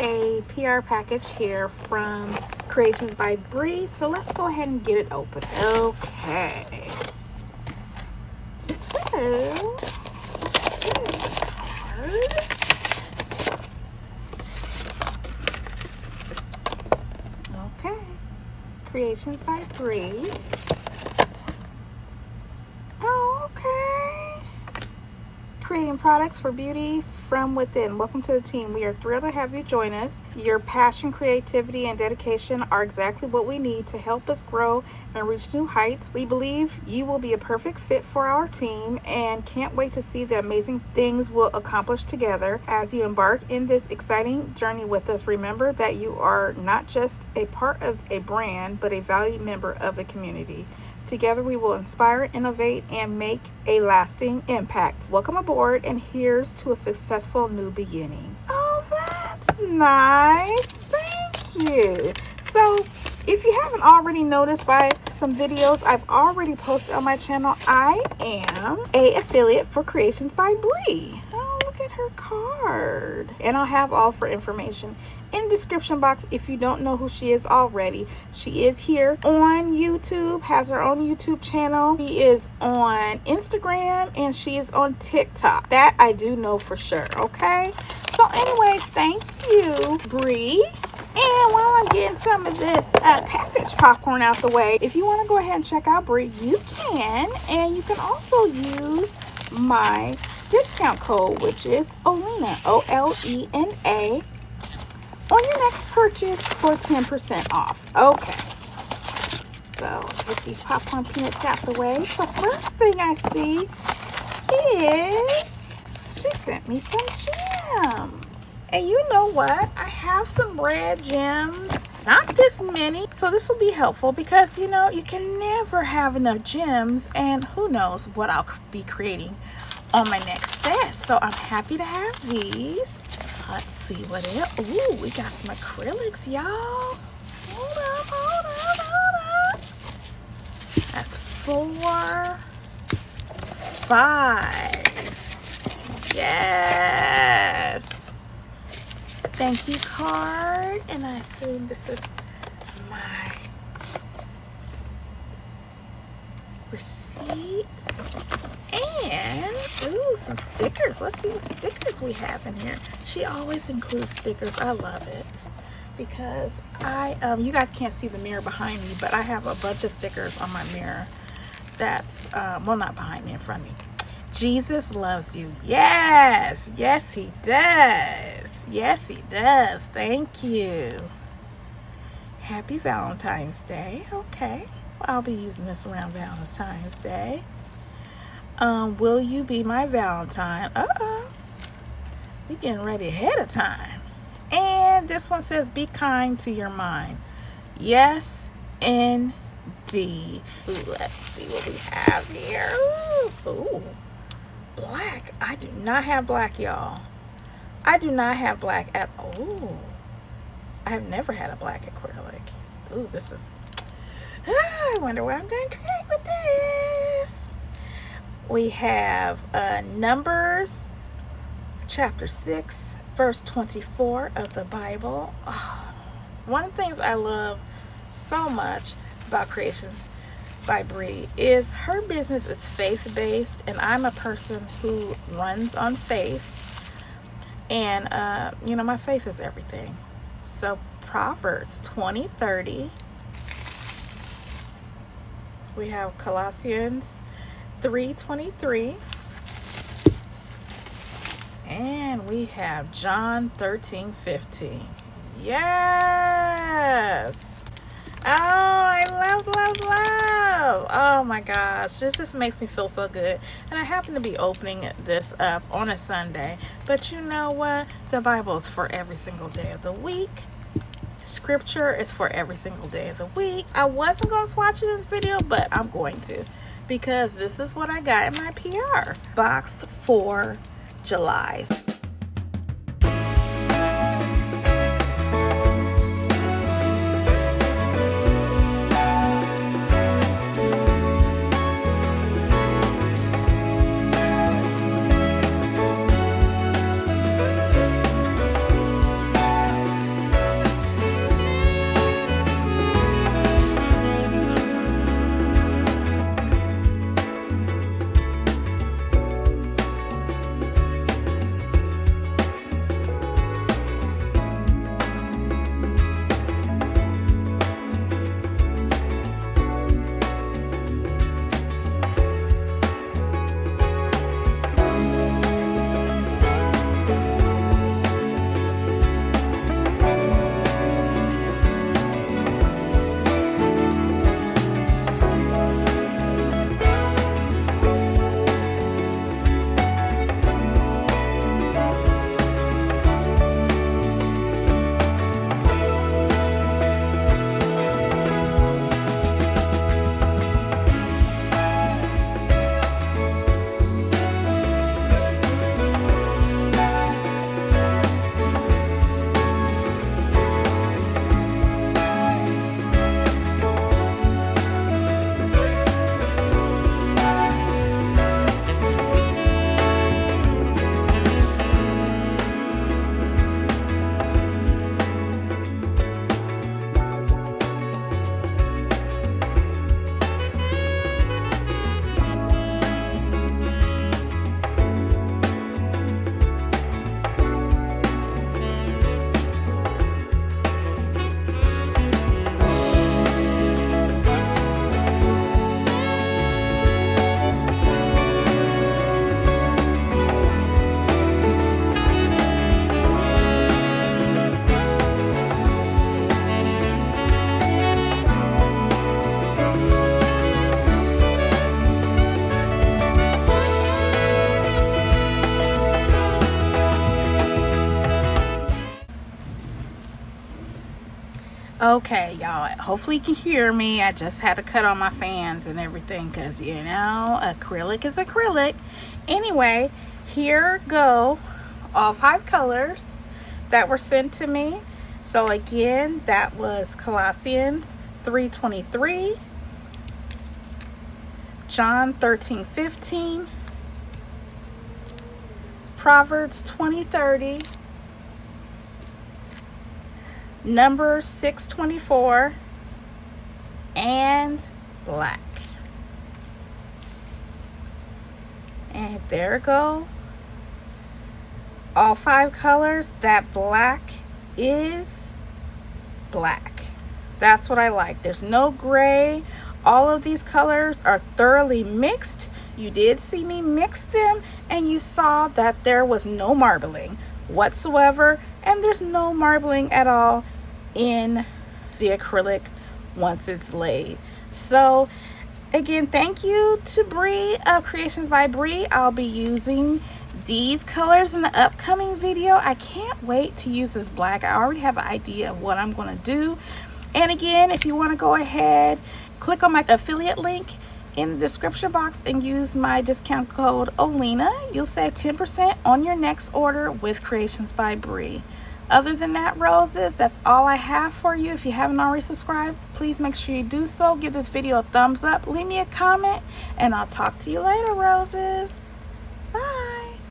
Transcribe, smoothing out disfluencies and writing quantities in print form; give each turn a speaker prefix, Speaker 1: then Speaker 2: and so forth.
Speaker 1: a PR package here from Creations by Brii. So let's go ahead and get it open. Okay. So, okay. Creations by Brii. Oh, okay. Creating products for beauty from within. Welcome to the team. We are thrilled to have you join us. Your passion, creativity, and dedication are exactly what we need to help us grow and reach new heights. We believe you will be a perfect fit for our team and can't wait to see the amazing things we'll accomplish together as you embark in this exciting journey with us. Remember that you are not just a part of a brand, but a valued member of a community. Together we will inspire, innovate, and make a lasting impact. Welcome aboard, and here's to a successful new beginning. Oh, that's nice. Thank you. So, if you haven't already noticed by some videos I've already posted on my channel, I am an affiliate for Creations by Brii. Oh, look at her card. And I'll have all of her information in the description box if you don't know who she is already. She is here on YouTube, has her own YouTube channel. She is on Instagram and she is on TikTok. That I do know for sure, okay? So anyway, thank you, Brii. And while I'm getting some of this package popcorn out the way, if you want to go ahead and check out Brii, you can. And you can also use my discount code, which is OLENA, OLENA, on your next purchase for 10% off. Okay. So, get these popcorn peanuts out the way. So, first thing I see is she sent me some gems. And you know what? I have some red gems. Not this many. So, this will be helpful because, you know, you can never have enough gems. And who knows what I'll be creating on my next set. So, I'm happy to have these. Let's see what it is. Ooh, we got some acrylics, y'all. Hold up, hold up, hold up. That's 4, 5. Yes. Thank you card. And I assume this is my receipt. And, ooh, some stickers. Let's see what stickers we have in here. She always includes stickers. I love it. Because you guys can't see the mirror behind me, but I have a bunch of stickers on my mirror. That's, well, not behind me, in front of me. Jesus loves you. Yes. Yes, he does. Yes, he does. Thank you. Happy Valentine's Day. Okay. Well, I'll be using this around Valentine's Day. Will you be my Valentine? We getting ready ahead of time. And this one says, be kind to your mind. Yes, indeed. Ooh, let's see what we have here. Ooh, black. I do not have black, y'all. I do not have black at all. I have never had a black acrylic. Ooh, this is... I wonder what I'm going to create with this. We have Numbers chapter 6 verse 24 of the Bible. Oh, one of the things I love so much about Creations by Brii is her business is faith-based, and I'm a person who runs on faith, and you know, my faith is everything. So Proverbs 20:30. We have Colossians 3:23, and we have John 13:15. Yes. Oh, I love. Oh my gosh, this just makes me feel so good. And I happen to be opening this up on a Sunday, but you know what? The Bible is for every single day of the week. Scripture is for every single day of the week. I wasn't going to swatch this video, but I'm going to, because this is what I got in my PR box for July. Okay, y'all, hopefully you can hear me. I just had to cut on my fans and everything because, you know, acrylic is acrylic. Anyway, here go all 5 colors that were sent to me. So again, that was Colossians 3:23, John 13:15, Proverbs 20:30, Numbers 6:24, and black. And there go all 5 colors. That black is black. That's what I like. There's no gray. All of these colors are thoroughly mixed. You did see me mix them, and you saw that there was no marbling whatsoever, and there's no marbling at all in the acrylic once it's laid. So again, thank you to Brie of Creations by Brie. I'll be using these colors in the upcoming video. I can't wait to use this black. I already have an idea of what I'm going to do. And again, if you want to go ahead, click on my affiliate link in the description box and use my discount code OLENA. You'll save 10% on your next order with Creations by Brie. Other than that, roses, that's all I have for you. If you haven't already subscribed, please make sure you do so. Give this video a thumbs up, leave me a comment, and I'll talk to you later, roses.